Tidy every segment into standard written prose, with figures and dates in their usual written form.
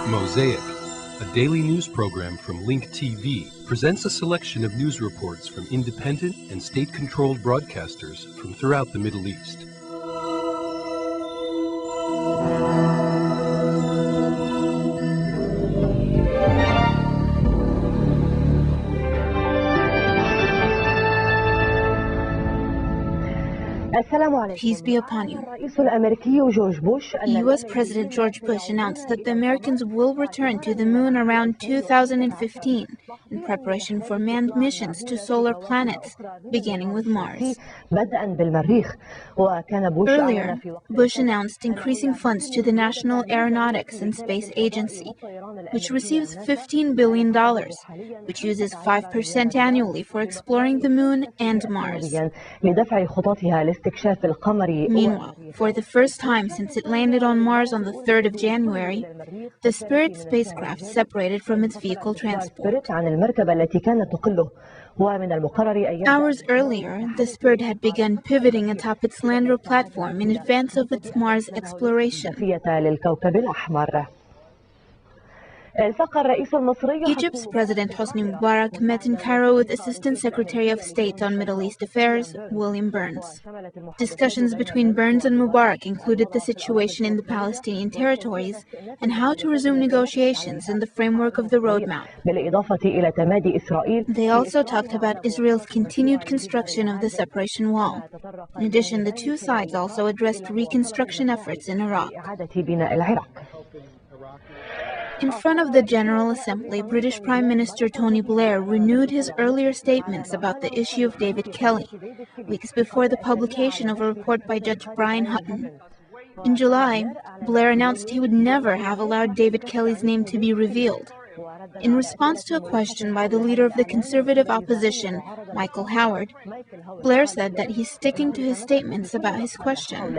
Mosaic, a daily news program from Link TV, presents a selection of news reports from independent and state-controlled broadcasters from throughout the Middle East. Peace be upon you. U.S. President George Bush announced that the Americans will return to the moon around 2015 in preparation for manned missions to solar planets, beginning with Mars. Earlier, Bush announced increasing funds to the National Aeronautics and Space Agency, which receives $15 billion, which uses 5% annually for exploring the moon and Mars. Meanwhile, for the first time since it landed on Mars on the 3rd of January, the Spirit spacecraft separated from its vehicle transport. Hours earlier, the Spirit had begun pivoting atop its lander platform in advance of its Mars exploration. Egypt's President Hosni Mubarak met in Cairo with Assistant Secretary of State on Middle East Affairs, William Burns. Discussions between Burns and Mubarak included the situation in the Palestinian territories and how to resume negotiations in the framework of the roadmap. They also talked about Israel's continued construction of the separation wall. In addition, the two sides also addressed reconstruction efforts in Iraq. In front of the General Assembly, British Prime Minister Tony Blair renewed his earlier statements about the issue of David Kelly, weeks before the publication of a report by Judge Brian Hutton. In July, Blair announced he would never have allowed David Kelly's name to be revealed. In response to a question by the leader of the conservative opposition, Michael Howard, Blair said that he's sticking to his statements about his question.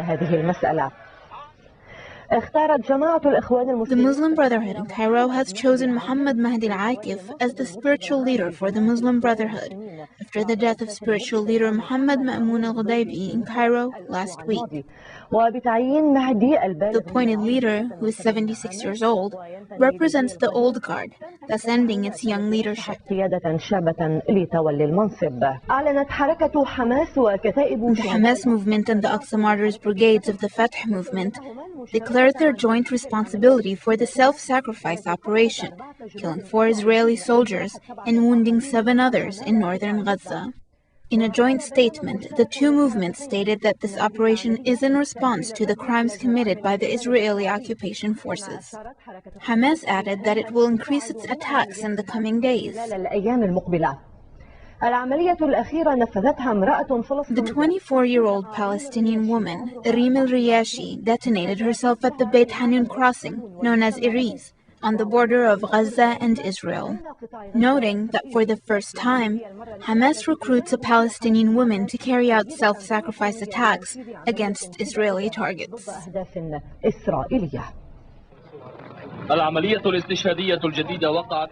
The Muslim Brotherhood in Cairo has chosen Muhammad Mahdi al-Akif as the spiritual leader for the Muslim Brotherhood after the death of spiritual leader Muhammad Ma'mun al-Ghudaybi in Cairo last week. The appointed leader, who is 76 years old, represents the old guard, thus ending its young leadership. The Hamas movement and the Aqsa Martyrs Brigades of the Fatah movement declared their joint responsibility for the self-sacrifice operation, killing 4 Israeli soldiers and wounding 7 others in northern Gaza. In a joint statement, the two movements stated that this operation is in response to the crimes committed by the Israeli occupation forces. Hamas added that it will increase its attacks in the coming days. The 24-year-old Palestinian woman, Reem El-Riyashi, detonated herself at the Beit Hanun crossing, known as Iriz, on the border of Gaza and Israel, noting that for the first time, Hamas recruits a Palestinian woman to carry out self-sacrifice attacks against Israeli targets. The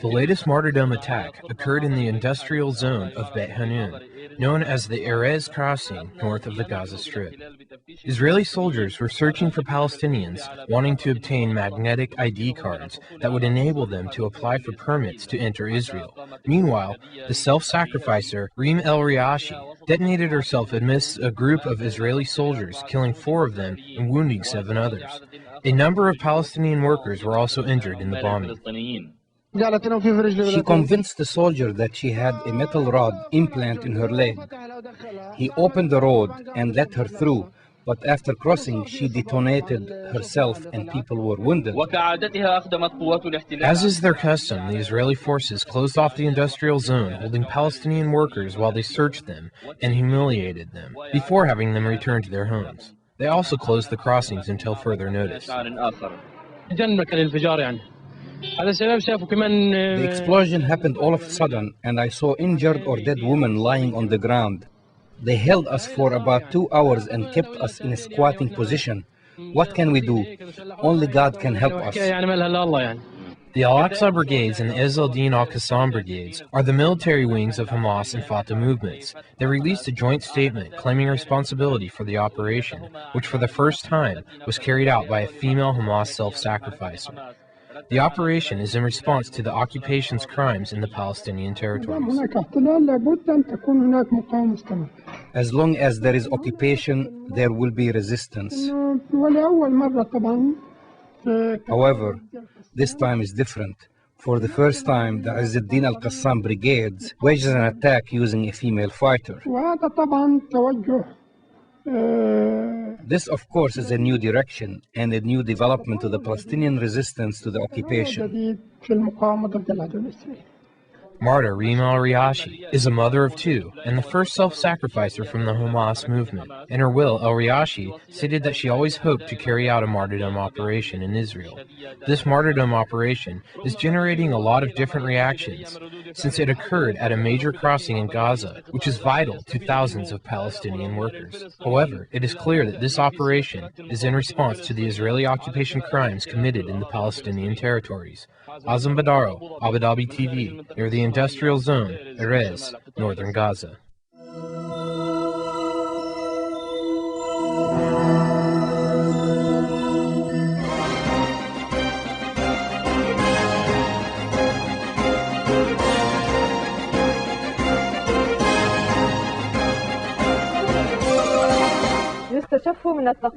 latest martyrdom attack occurred in the industrial zone of Beit Hanun, known as the Erez crossing north of the Gaza Strip. Israeli soldiers were searching for Palestinians wanting to obtain magnetic ID cards that would enable them to apply for permits to enter Israel. Meanwhile, the self-sacrificer Reem El-Riyashi detonated herself amidst a group of Israeli soldiers, killing 4 of them and wounding 7 others. A number of Palestinian workers were also injured in the bombing. She convinced the soldier that she had a metal rod implant in her leg. He opened the road and let her through, but after crossing, she detonated herself and people were wounded. As is their custom, the Israeli forces closed off the industrial zone, holding Palestinian workers while they searched them and humiliated them, before having them return to their homes. They also closed the crossings until further notice. The explosion happened all of a sudden, and I saw injured or dead women lying on the ground. They held us for about 2 hours and kept us in a squatting position. What can we do? Only God can help us. The Al-Aqsa Brigades and the Izz al-Din al-Qassam Brigades are the military wings of Hamas and Fatah movements. They released a joint statement claiming responsibility for the operation, which for the first time was carried out by a female Hamas self-sacrificer. The operation is in response to the occupation's crimes in the Palestinian territories. As long as there is occupation, there will be resistance. However, this time is different. For the first time, the Izz al-Din al-Qassam brigades wages an attack using a female fighter. This, of course, is a new direction and a new development to the Palestinian resistance to the occupation. Marta Reem al-Riashi is a mother of two and the first self-sacrificer from the Hamas movement. In her will, al-Riashi stated that she always hoped to carry out a martyrdom operation in Israel. This martyrdom operation is generating a lot of different reactions since it occurred at a major crossing in Gaza, which is vital to thousands of Palestinian workers. However, it is clear that this operation is in response to the Israeli occupation crimes committed in the Palestinian territories. Azam Badaro, Abu Dhabi TV, near the industrial zone, Erez, northern Gaza.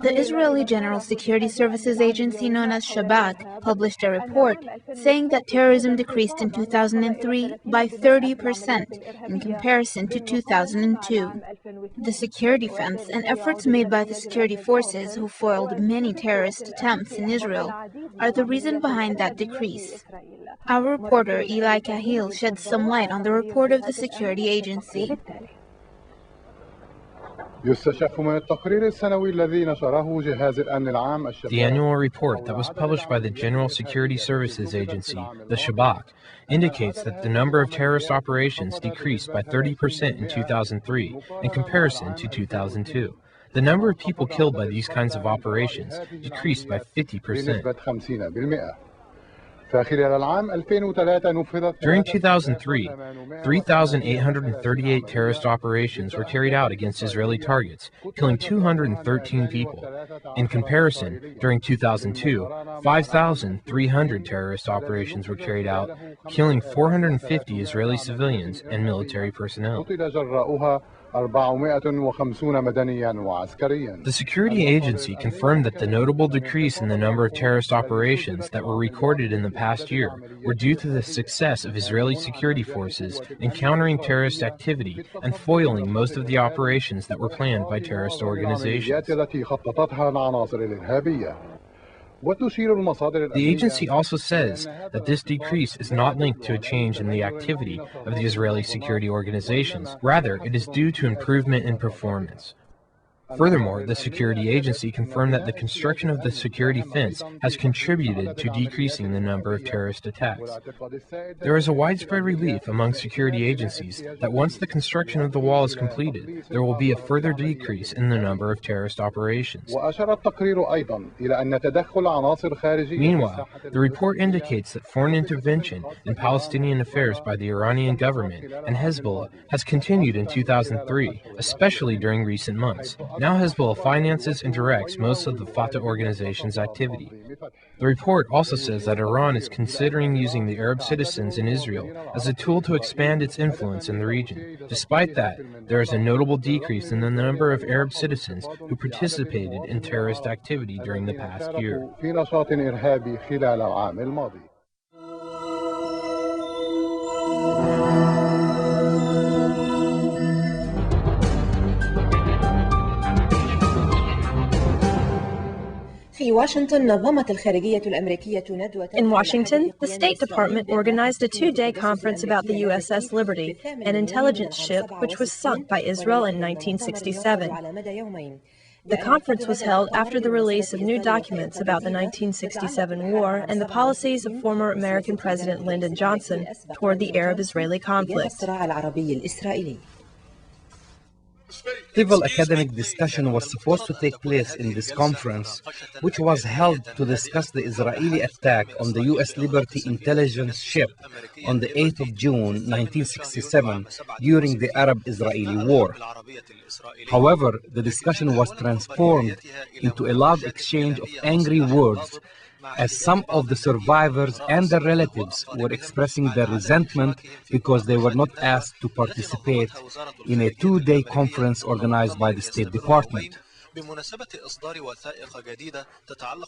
The Israeli General Security Services Agency, known as Shabak, published a report saying that terrorism decreased in 2003 by 30% in comparison to 2002. The security fence and efforts made by the security forces who foiled many terrorist attempts in Israel are the reason behind that decrease. Our reporter Eli Kahil sheds some light on the report of the security agency. The annual report that was published by the General Security Services Agency, the Shabak, indicates that the number of terrorist operations decreased by 30% in 2003 in comparison to 2002. The number of people killed by these kinds of operations decreased by 50%. During 2003, 3,838 terrorist operations were carried out against Israeli targets, killing 213 people. In comparison, during 2002, 5,300 terrorist operations were carried out, killing 450 Israeli civilians and military personnel. The security agency confirmed that the notable decrease in the number of terrorist operations that were recorded in the past year were due to the success of Israeli security forces in countering terrorist activity and foiling most of the operations that were planned by terrorist organizations. The agency also says that this decrease is not linked to a change in the activity of the Israeli security organizations. Rather, it is due to improvement in performance. Furthermore, the security agency confirmed that the construction of the security fence has contributed to decreasing the number of terrorist attacks. There is a widespread belief among security agencies that once the construction of the wall is completed, there will be a further decrease in the number of terrorist operations. Meanwhile, the report indicates that foreign intervention in Palestinian affairs by the Iranian government and Hezbollah has continued in 2003, especially during recent months. Now Hezbollah finances and directs most of the Fatah organization's activity. The report also says that Iran is considering using the Arab citizens in Israel as a tool to expand its influence in the region. Despite that, there is a notable decrease in the number of Arab citizens who participated in terrorist activity during the past year. In Washington, the State Department organized a two-day conference about the U.S.S. Liberty, an intelligence ship which was sunk by Israel in 1967. The conference was held after the release of new documents about the 1967 war and the policies of former American President Lyndon Johnson toward the Arab-Israeli conflict. Civil academic discussion was supposed to take place in this conference, which was held to discuss the Israeli attack on the U.S. Liberty intelligence ship on the 8th of June 1967 during the Arab-Israeli War. However, the discussion was transformed into a loud exchange of angry words as some of the survivors and their relatives were expressing their resentment because they were not asked to participate in a two-day conference organized by the State Department.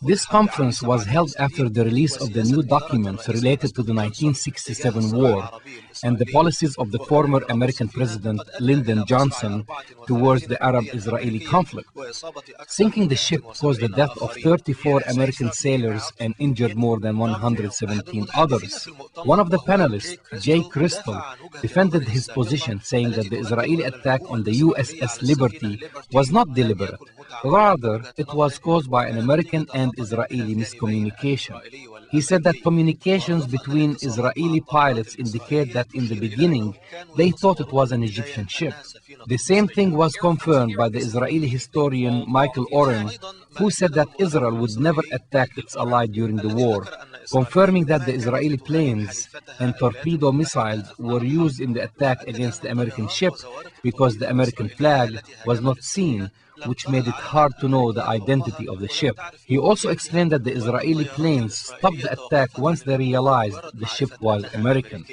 This conference was held after the release of the new documents related to the 1967 war and the policies of the former American President Lyndon Johnson towards the Arab-Israeli conflict. Sinking the ship caused the death of 34 American sailors and injured more than 117 others. One of the panelists, Jay Crystal, defended his position, saying that the Israeli attack on the U.S.S. Liberty was not deliberate. Rather, it was caused by an American and Israeli miscommunication. He said that communications between Israeli pilots indicate that in the beginning, they thought it was an Egyptian ship. The same thing was confirmed by the Israeli historian Michael Oren, who said that Israel would never attack its ally during the war, confirming that the Israeli planes and torpedo missiles were used in the attack against the American ship because the American flag was not seen, which made it hard to know the identity of the ship. He also explained that the Israeli planes stopped the attack once they realized the ship was American.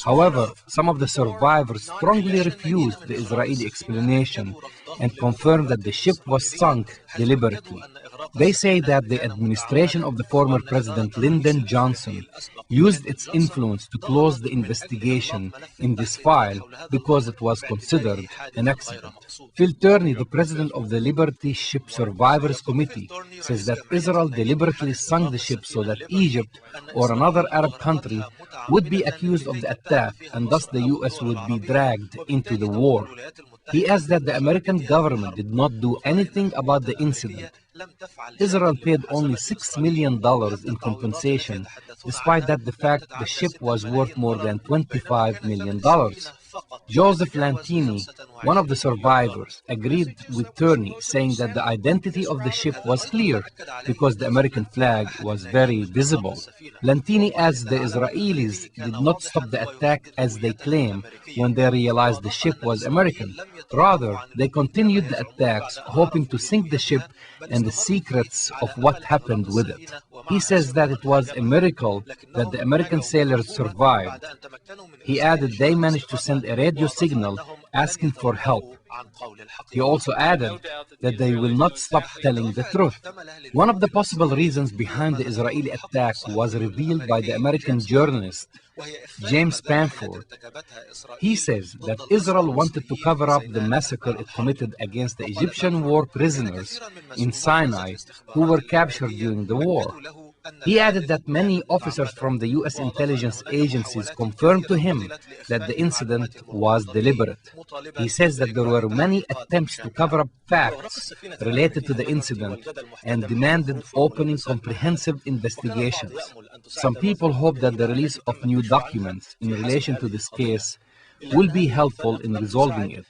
However, some of the survivors strongly refused the Israeli explanation and confirmed that the ship was sunk deliberately. They say that the administration of the former President Lyndon Johnson used its influence to close the investigation in this file because it was considered an accident. Phil Turney, the president of the Liberty Ship Survivors Committee, says that Israel deliberately sunk the ship so that Egypt or another Arab country would be accused of the attack, and thus the U.S. would be dragged into the war. He adds that the American government did not do anything about the incident. Israel paid only $6 million in compensation, despite that the fact the ship was worth more than $25 million. Joseph Lantini, one of the survivors, agreed with Turney, saying that the identity of the ship was clear because the American flag was very visible. Lantini adds the Israelis did not stop the attack as they claim when they realized the ship was American. Rather, they continued the attacks, hoping to sink the ship and the secrets of what happened with it. He says that it was a miracle that the American sailors survived. He added they managed to send a radio signal asking for help. He also added that they will not stop telling the truth. One of the possible reasons behind the Israeli attack was revealed by the American journalist James Spanford. He says that Israel wanted to cover up the massacre it committed against the Egyptian war prisoners in Sinai who were captured during the war. He added that many officers from the U.S. intelligence agencies confirmed to him that the incident was deliberate. He says that there were many attempts to cover up facts related to the incident and demanded opening comprehensive investigations. Some people hope that the release of new documents in relation to this case will be helpful in resolving it.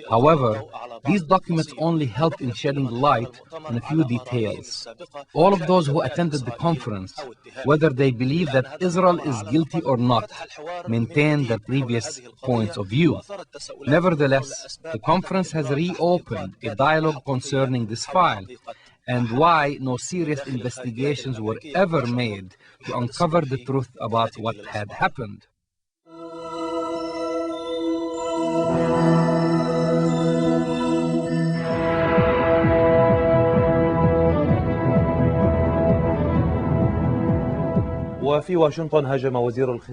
However, these documents only help in shedding light on a few details. All of those who attended the conference, whether they believe that Israel is guilty or not, maintain their previous points of view. Nevertheless, the conference has reopened a dialogue concerning this file and why no serious investigations were ever made to uncover the truth about what had happened.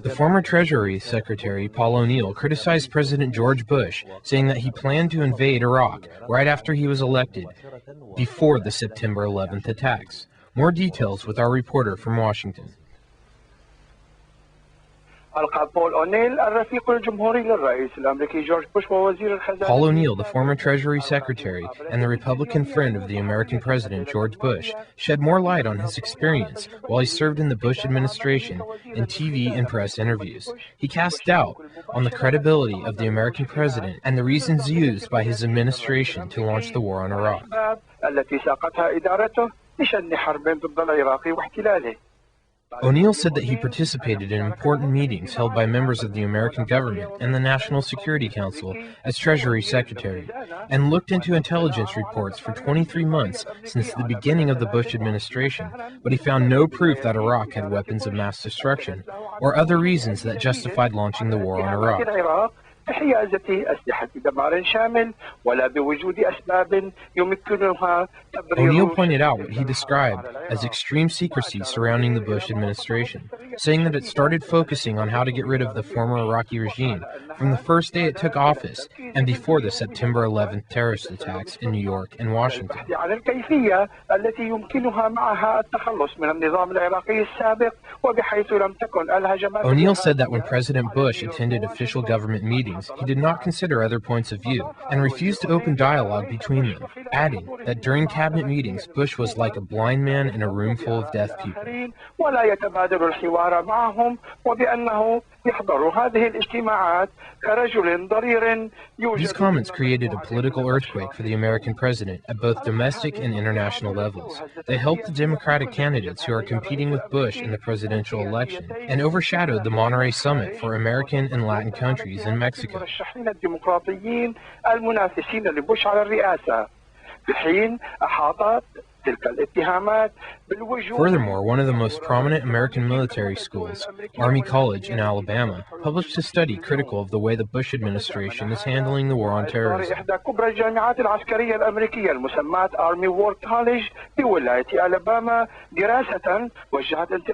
The former Treasury Secretary Paul O'Neill criticized President George Bush, saying that he planned to invade Iraq right after he was elected, before the September 11th attacks. More details with our reporter from Washington. Paul O'Neill, the former Treasury Secretary and the Republican friend of the American President George Bush, shed more light on his experience while he served in the Bush administration in TV and press interviews. He cast doubt on the credibility of the American president and the reasons used by his administration to launch the war on Iraq. O'Neill said that he participated in important meetings held by members of the American government and the National Security Council as Treasury Secretary, and looked into intelligence reports for 23 months since the beginning of the Bush administration, but he found no proof that Iraq had weapons of mass destruction or other reasons that justified launching the war on Iraq. O'Neill pointed out what he described as extreme secrecy surrounding the Bush administration, saying that it started focusing on how to get rid of the former Iraqi regime from the first day it took office and before the September 11th terrorist attacks in New York and Washington. O'Neill said that when President Bush attended official government meetings, he did not consider other points of view and refused to open dialogue between them, adding that during cabinet meetings, Bush was like a blind man in a room full of deaf people. These comments created a political earthquake for the American president at both domestic and international levels. They helped the Democratic candidates who are competing with Bush in the presidential election and overshadowed the Monterey Summit for American and Latin countries in Mexico. Furthermore, one of the most prominent American military schools, Army College in Alabama, published a study critical of the way the Bush administration is handling the war on terrorism.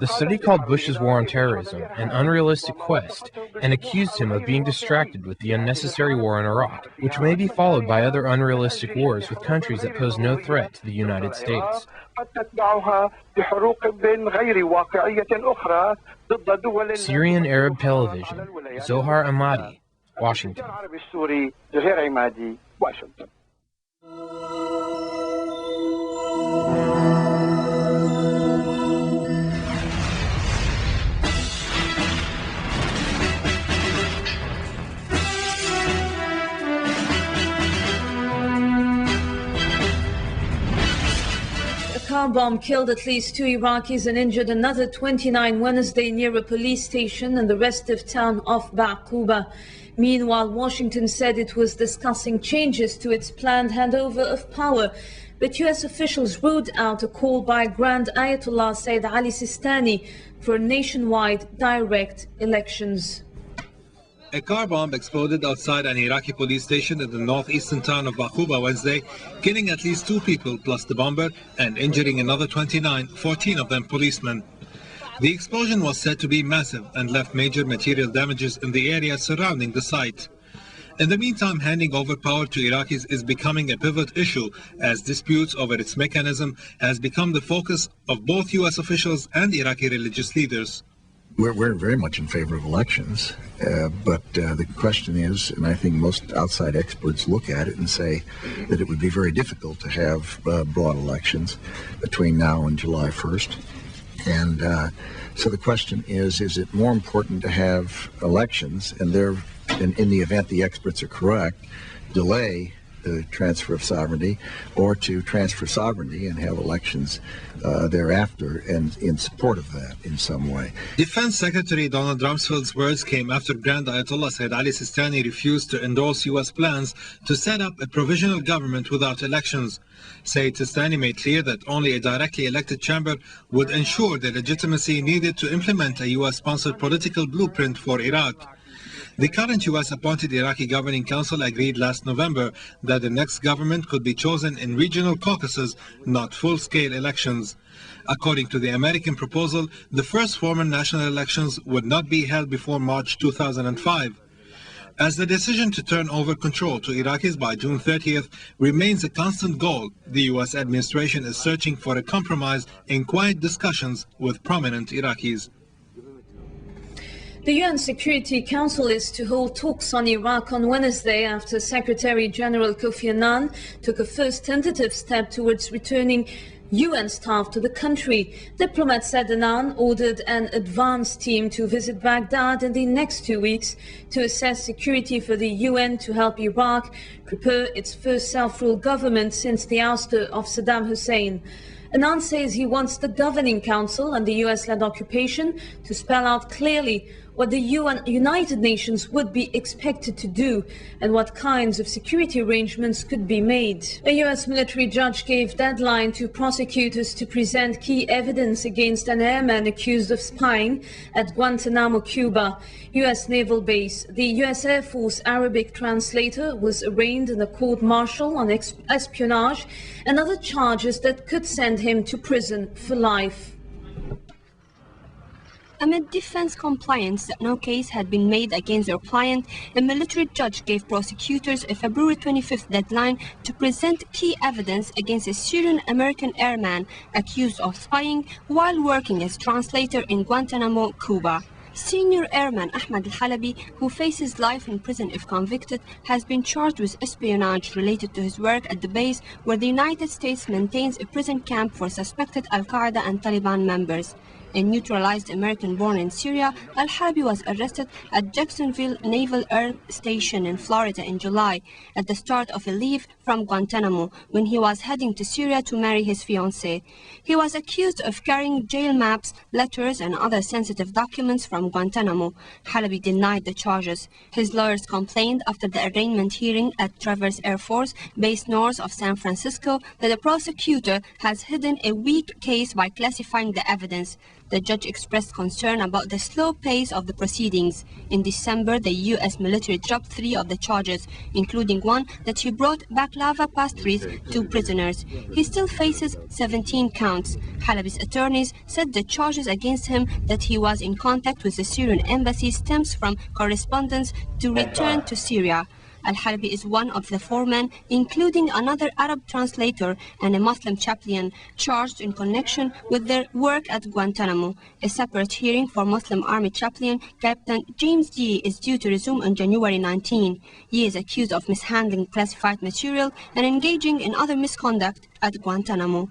The study called Bush's war on terrorism an unrealistic quest and accused him of being distracted with the unnecessary war in Iraq, which may be followed by other unrealistic wars with countries that pose no threat to the United States. Syrian Arab Television, Zohar Ahmadi, Washington. A car bomb killed at least 2 Iraqis and injured another 29 Wednesday near a police station in the rest of town of Ba'quba. Meanwhile, Washington said it was discussing changes to its planned handover of power, but U.S. officials ruled out a call by Grand Ayatollah Sayyid Ali Sistani for nationwide direct elections. A car bomb exploded outside an Iraqi police station in the northeastern town of Ba'quba Wednesday, killing at least 2 people plus the bomber and injuring another 29, 14 of them policemen. The explosion was said to be massive and left major material damages in the area surrounding the site. In the meantime, handing over power to Iraqis is becoming a pivot issue as disputes over its mechanism has become the focus of both U.S. officials and Iraqi religious leaders. We're very much in favor of elections, but the question is, and I think most outside experts look at it and say that it would be very difficult to have broad elections between now and July 1st. And so the question is it more important to have elections and in the event the experts are correct, delay the transfer of sovereignty, or to transfer sovereignty and have elections thereafter and in support of that in some way. Defense Secretary Donald Rumsfeld's words came after Grand Ayatollah Sayyid Ali Sistani refused to endorse U.S. plans to set up a provisional government without elections. Sayyid Sistani made clear that only a directly elected chamber would ensure the legitimacy needed to implement a U.S.-sponsored political blueprint for Iraq. The current U.S.-appointed Iraqi Governing Council agreed last November that the next government could be chosen in regional caucuses, not full-scale elections. According to the American proposal, the first formal national elections would not be held before March 2005. As the decision to turn over control to Iraqis by June 30th remains a constant goal, the U.S. administration is searching for a compromise in quiet discussions with prominent Iraqis. The UN Security Council is to hold talks on Iraq on Wednesday after Secretary General Kofi Annan took a first tentative step towards returning UN staff to the country. Diplomats said Annan ordered an advance team to visit Baghdad in the next 2 weeks to assess security for the UN to help Iraq prepare its first self-rule government since the ouster of Saddam Hussein. Anand says he wants the governing council and the US-led occupation to spell out clearly what the United Nations would be expected to do and what kinds of security arrangements could be made. A US military judge gave deadline to prosecutors to present key evidence against an airman accused of spying at Guantanamo, Cuba, US naval base. The US Air Force Arabic translator was arraigned in a court-martial on espionage and other charges that could send him to prison for life. Amid defense compliance that no case had been made against their client, a military judge gave prosecutors a February 25th deadline to present key evidence against a Syrian-American airman accused of spying while working as translator in Guantanamo, Cuba. Senior Airman Ahmed Al-Halabi, who faces life in prison if convicted, has been charged with espionage related to his work at the base where the United States maintains a prison camp for suspected Al-Qaeda and Taliban members. A neutralized American born in Syria, Al-Halabi was arrested at Jacksonville Naval Air Station in Florida in July at the start of a leave from Guantanamo when he was heading to Syria to marry his fiancée. He was accused of carrying jail maps, letters and other sensitive documents from Guantanamo. Halabi denied the charges. His lawyers complained after the arraignment hearing at Traverse Air Force Base north of San Francisco that the prosecutor has hidden a weak case by classifying the evidence. The judge expressed concern about the slow pace of the proceedings. In December, the U.S. military dropped 3 of the charges, including one that he brought baklava pastries to prisoners. He still faces 17 counts. Halabi's attorneys said the charges against him that he was in contact with the Syrian embassy stems from correspondence to return to Syria. Al-Halabi is one of the 4 men, including another Arab translator and a Muslim chaplain, charged in connection with their work at Guantanamo. A separate hearing for Muslim Army chaplain Captain James Yee is due to resume on January 19. Yee is accused of mishandling classified material and engaging in other misconduct at Guantanamo.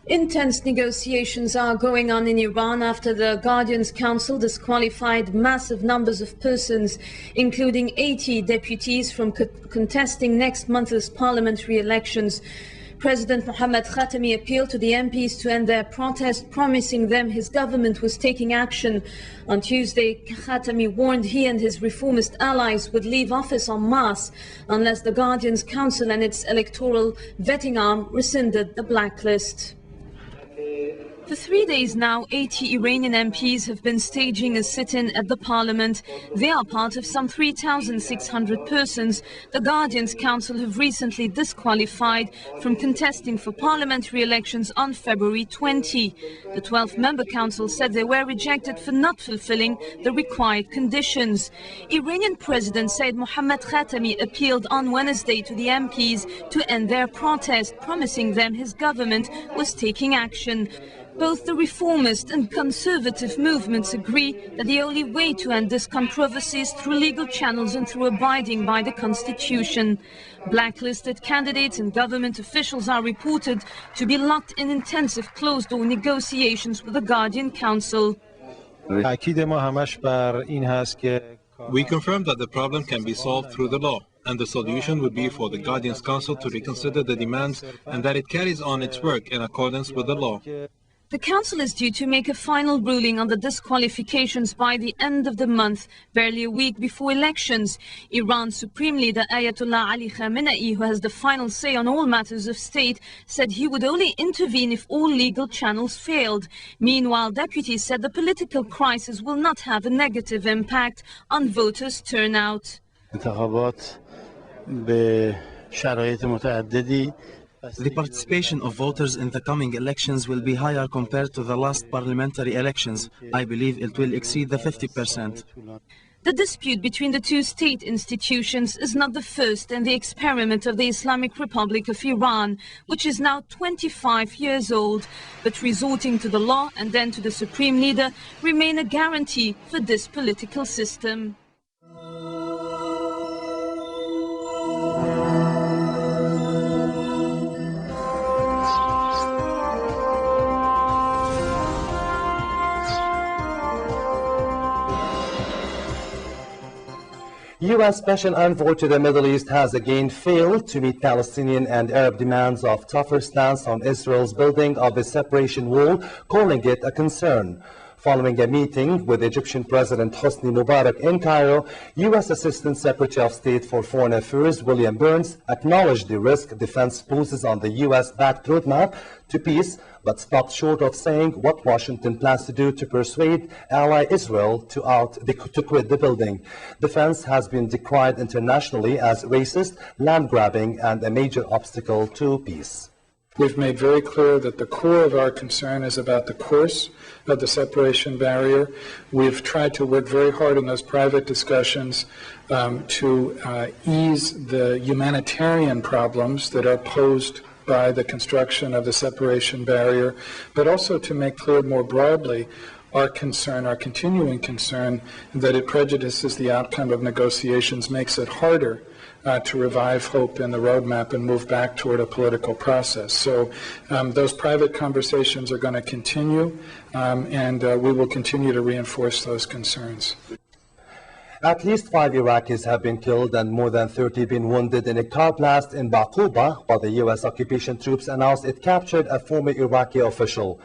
Intense negotiations are going on in Iran after the Guardians Council disqualified massive numbers of persons, including 80 deputies, from contesting next month's parliamentary elections. President Mohammad Khatami appealed to the MPs to end their protest, promising them his government was taking action. On Tuesday, Khatami warned he and his reformist allies would leave office en masse unless the Guardians Council and its electoral vetting arm rescinded the blacklist. For 3 days now, 80 Iranian MPs have been staging a sit-in at the parliament. They are part of some 3,600 persons the Guardians Council have recently disqualified from contesting for parliamentary elections on February 20. The 12-member council said they were rejected for not fulfilling the required conditions. Iranian President Said Mohammad Khatami appealed on Wednesday to the MPs to end their protest, promising them his government was taking action. Both the reformist and conservative movements agree that the only way to end this controversy is through legal channels and through abiding by the constitution. Blacklisted candidates and government officials are reported to be locked in intensive closed-door negotiations with the Guardian Council. We confirm that the problem can be solved through the law, and the solution would be for the Guardians Council to reconsider the demands and that it carries on its work in accordance with the law. The council is due to make a final ruling on the disqualifications by the end of the month, barely a week before elections. Iran's Supreme Leader Ayatollah Ali Khamenei, who has the final say on all matters of state, said he would only intervene if all legal channels failed. Meanwhile, deputies said the political crisis will not have a negative impact on voters' turnout. The participation of voters in the coming elections will be higher compared to the last parliamentary elections. I believe it will exceed the 50%. The dispute between the two state institutions is not the first in the experiment of the Islamic Republic of Iran, which is now 25 years old. But resorting to the law and then to the supreme leader remain a guarantee for this political system. U.S. Special Envoy to the Middle East has again failed to meet Palestinian and Arab demands of tougher stance on Israel's building of a separation wall, calling it a concern. Following a meeting with Egyptian President Hosni Mubarak in Cairo, U.S. Assistant Secretary of State for Foreign Affairs William Burns acknowledged the risk defense poses on the U.S.-backed roadmap to peace, but stopped short of saying what Washington plans to do to persuade ally Israel to quit the building. Defense has been decried internationally as racist, land-grabbing, and a major obstacle to peace. We've made very clear that the core of our concern is about the course of the separation barrier. We've tried to work very hard in those private discussions to ease the humanitarian problems that are posed by the construction of the separation barrier, but also to make clear more broadly our concern, our continuing concern, that it prejudices the outcome of negotiations, makes it harder to revive hope in the roadmap and move back toward a political process. So those private conversations are going to continue, and we will continue to reinforce those concerns. At least 5 Iraqis have been killed and more than 30 been wounded in a car blast in Baquba, while the U.S. occupation troops announced it captured a former Iraqi official.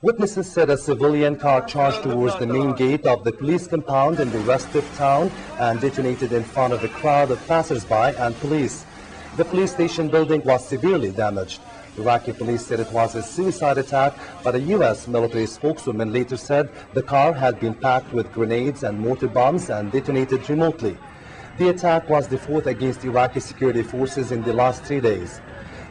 Witnesses said a civilian car charged towards the main gate of the police compound in the west of town and detonated in front of a crowd of passers-by and police. The police station building was severely damaged. Iraqi police said it was a suicide attack, but a U.S. military spokeswoman later said the car had been packed with grenades and mortar bombs and detonated remotely. The attack was the fourth against Iraqi security forces in the last 3 days.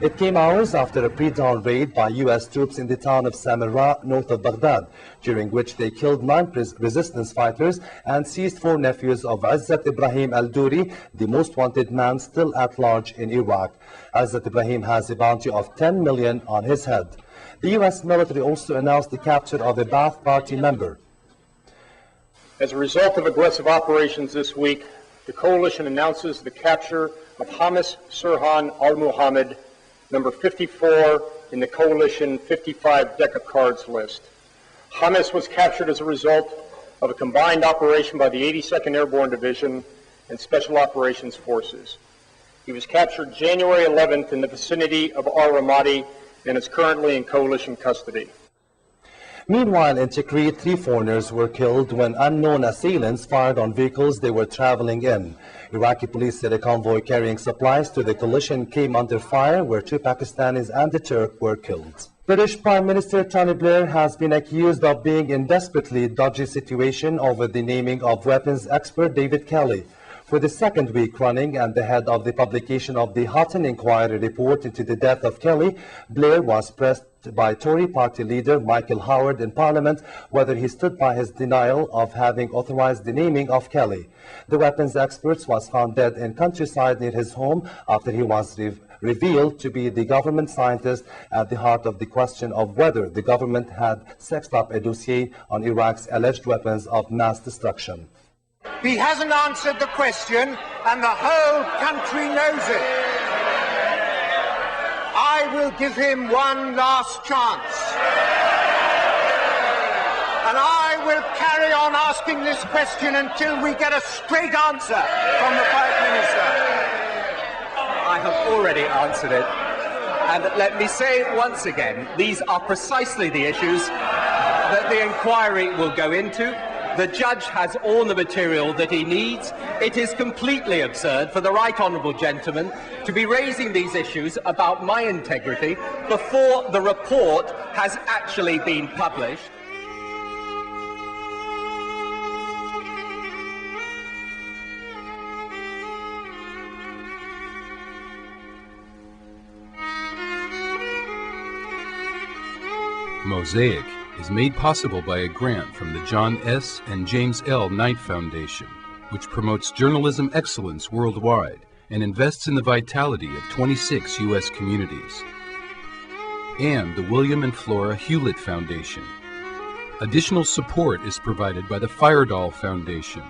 It came hours after a pre-dawn raid by U.S. troops in the town of Samarra, north of Baghdad, during which they killed 9 resistance fighters and seized 4 nephews of Izzat Ibrahim al-Duri, the most wanted man still at large in Iraq. Izzat Ibrahim has a bounty of $10 million on his head. The U.S. military also announced the capture of a Ba'ath Party member. As a result of aggressive operations this week, the coalition announces the capture of Hamas Sirhan al-Muhammad, number 54 in the coalition 55 deck of cards list. Hamas was captured as a result of a combined operation by the 82nd Airborne Division and Special Operations Forces. He was captured January 11th in the vicinity of Al-Ramadi and is currently in coalition custody. Meanwhile, in Tikrit, 3 foreigners were killed when unknown assailants fired on vehicles they were traveling in. Iraqi police said a convoy carrying supplies to the coalition came under fire, where 2 Pakistanis and a Turk were killed. British Prime Minister Tony Blair has been accused of being in desperately dodgy situation over the naming of weapons expert David Kelly. For the 2nd week running and ahead of the publication of the Houghton Inquiry report into the death of Kelly, Blair was pressed by Tory party leader Michael Howard in Parliament whether he stood by his denial of having authorized the naming of Kelly. The weapons expert was found dead in countryside near his home after he was revealed to be the government scientist at the heart of the question of whether the government had sexed up a dossier on Iraq's alleged weapons of mass destruction. He hasn't answered the question, and the whole country knows it. I will give him one last chance. And I will carry on asking this question until we get a straight answer from the Prime Minister. I have already answered it. And let me say once again, these are precisely the issues that the inquiry will go into. The judge has all the material that he needs. It is completely absurd for the right honourable gentleman to be raising these issues about my integrity before the report has actually been published. Mosaic is made possible by a grant from the John S. and James L. Knight Foundation, which promotes journalism excellence worldwide and invests in the vitality of 26 U.S. communities, and the William and Flora Hewlett Foundation. Additional support is provided by the Firedoll Foundation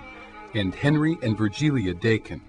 and Henry and Virgilia Dakin.